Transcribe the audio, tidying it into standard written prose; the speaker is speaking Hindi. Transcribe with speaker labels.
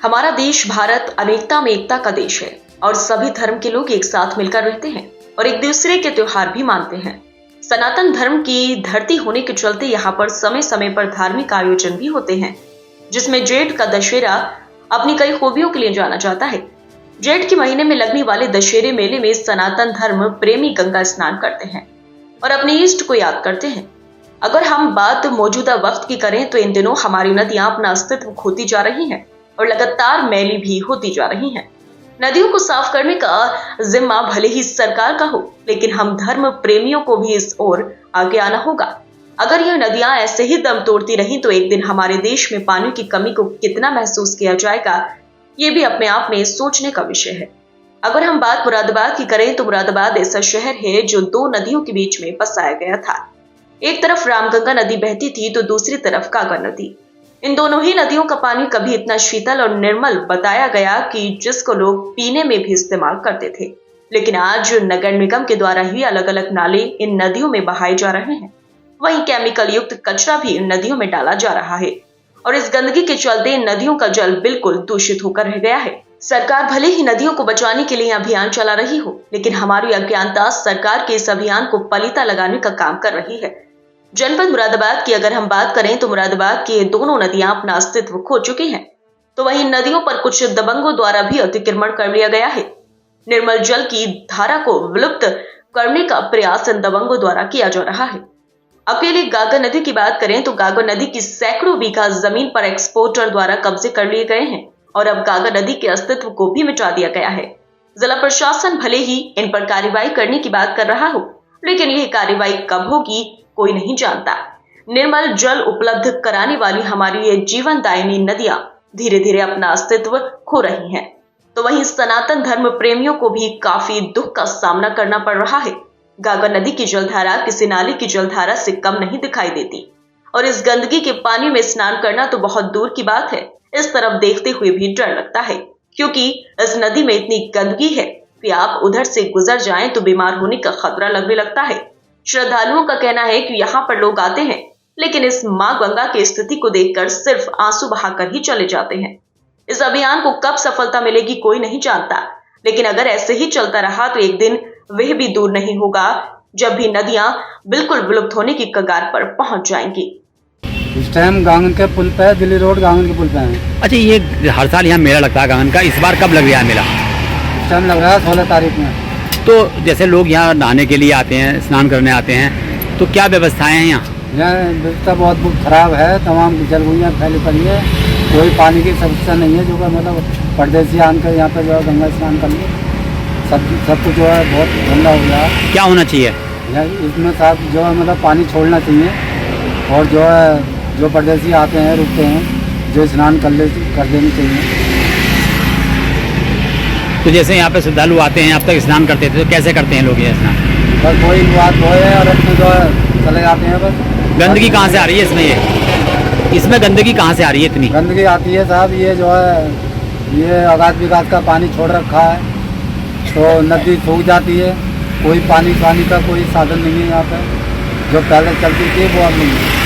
Speaker 1: हमारा देश भारत अनेकता में एकता का देश है और सभी धर्म के लोग एक साथ मिलकर रहते हैं और एक दूसरे के त्योहार भी मानते हैं। सनातन धर्म की धरती होने के चलते यहाँ पर समय समय पर धार्मिक आयोजन भी होते हैं, जिसमें जेठ का दशहरा अपनी कई खूबियों के लिए जाना जाता है। जेठ के महीने में लगने वाले दशहरे मेले में सनातन धर्म प्रेमी गंगा स्नान करते हैं और अपने इष्ट को याद करते हैं। अगर हम बात मौजूदा वक्त की करें तो इन दिनों हमारी नदियां अपना अस्तित्व खोती जा रही हैं और लगातार मैली भी होती जा रही हैं। नदियों को साफ करने का जिम्मा भले ही सरकार का हो, लेकिन हम धर्म प्रेमियों को भी इस ओर आगे आना होगा। अगर यह नदियां ऐसे ही दम तोड़ती रहीं तो एक दिन हमारे देश में पानी की कमी को कितना महसूस किया जाएगा, ये भी अपने आप में सोचने का विषय है। अगर हम बात मुरादाबाद की करें तो मुरादाबाद ऐसा शहर है जो दो नदियों के बीच में बसाया गया था। एक तरफ रामगंगा नदी बहती थी तो दूसरी तरफ कागा नदी। इन दोनों ही नदियों का पानी कभी इतना शीतल और निर्मल बताया गया कि जिसको लोग पीने में भी इस्तेमाल करते थे, लेकिन आज नगर निगम के द्वारा ही अलग अलग नाले इन नदियों में बहाए जा रहे हैं। वहीं केमिकल युक्त कचरा भी इन नदियों में डाला जा रहा है और इस गंदगी के चलते इन नदियों का जल बिल्कुल दूषित होकर रह गया है। सरकार भले ही नदियों को बचाने के लिए अभियान चला रही हो, लेकिन हमारी अज्ञानता सरकार के इस अभियान को पलीता लगाने का काम कर रही है। जनपद मुरादाबाद की अगर हम बात करें तो मुरादाबाद की ये दोनों नदियां अपना अस्तित्व खो चुकी हैं, तो वहीं नदियों पर कुछ दबंगों द्वारा भी अतिक्रमण कर लिया गया है। निर्मल जल की धारा को विलुप्त करने का प्रयास इन दबंगों द्वारा किया जा रहा है। अकेले गागा नदी की बात करें तो गागा नदी की सैकड़ों बीघा जमीन पर एक्सपोर्टर द्वारा कब्जे कर लिए गए हैं और अब गागा नदी के अस्तित्व को भी मिटा दिया गया है। जिला प्रशासन भले ही इन पर कार्रवाई करने की बात कर रहा हो, लेकिन यह कार्रवाई कब होगी कोई नहीं जानता। निर्मल जल उपलब्ध कराने वाली हमारी ये जीवनदायिनी नदियां धीरे धीरे अपना अस्तित्व खो रही हैं, तो वहीं सनातन धर्म प्रेमियों को भी काफी दुख का सामना करना पड़ रहा है। गागा नदी की जलधारा किसी नाले की जलधारा से कम नहीं दिखाई देती और इस गंदगी के पानी में स्नान करना तो बहुत दूर की बात है, इस तरफ देखते हुए भी डर लगता है, क्योंकि इस नदी में इतनी गंदगी है कि आप उधर से गुजर जाएं तो बीमार होने का खतरा लगने लगता है। श्रद्धालुओं का कहना है कि यहाँ पर लोग आते हैं, लेकिन इस मां गंगा की स्थिति को देखकर सिर्फ आंसू बहाकर ही चले जाते हैं। इस अभियान को कब सफलता मिलेगी कोई नहीं जानता, लेकिन अगर ऐसे ही चलता रहा तो एक दिन वह भी दूर नहीं होगा जब भी नदियां बिल्कुल विलुप्त होने की कगार पर पहुंच जाएंगी।
Speaker 2: इस टाइम गांगन के पुल पे, दिल्ली रोड गांगन के पुल पे है।
Speaker 3: अच्छा, ये हर साल यहाँ मेला लगता है गांगन का, इस बार कब लग रहा है मेला?
Speaker 2: इस टाइम लग रहा है 16 तारीख में।
Speaker 3: तो जैसे लोग यहाँ नहाने के लिए आते हैं, स्नान करने आते हैं, तो क्या व्यवस्थाएं हैं यहाँ?
Speaker 2: यहाँ व्यवस्था बहुत खराब है, तमाम जलगुइयाँ फैली पड़ी है, कोई पानी की समस्या नहीं है। जो मतलब परदेसी आकर यहाँ पर जो है गंगा स्नान कर लिए, सब कुछ जो है बहुत गंदा हो गया।
Speaker 3: क्या होना चाहिए
Speaker 2: इसमें साथ जो है मतलब पानी छोड़ना चाहिए और जो है जो परदेसी आते हैं रुकते हैं जो स्नान कर देनी चाहिए।
Speaker 3: तो जैसे यहाँ पे श्रद्धालु आते हैं, अब तक स्नान करते थे, तो कैसे करते हैं लोग ये स्नान?
Speaker 2: बस वही बात वो है और अपने जो है चले जाते हैं बस।
Speaker 3: गंदगी कहाँ से आ रही है इसमें गंदगी कहाँ से आ रही है? इतनी
Speaker 2: गंदगी आती है साहब, ये जो है ये अगाध विगाध का पानी छोड़ रखा है तो नदी सूख जाती है। कोई पानी का कोई साधन नहीं है यहाँ पे, जो पहले चलती थी वो अब नहीं है।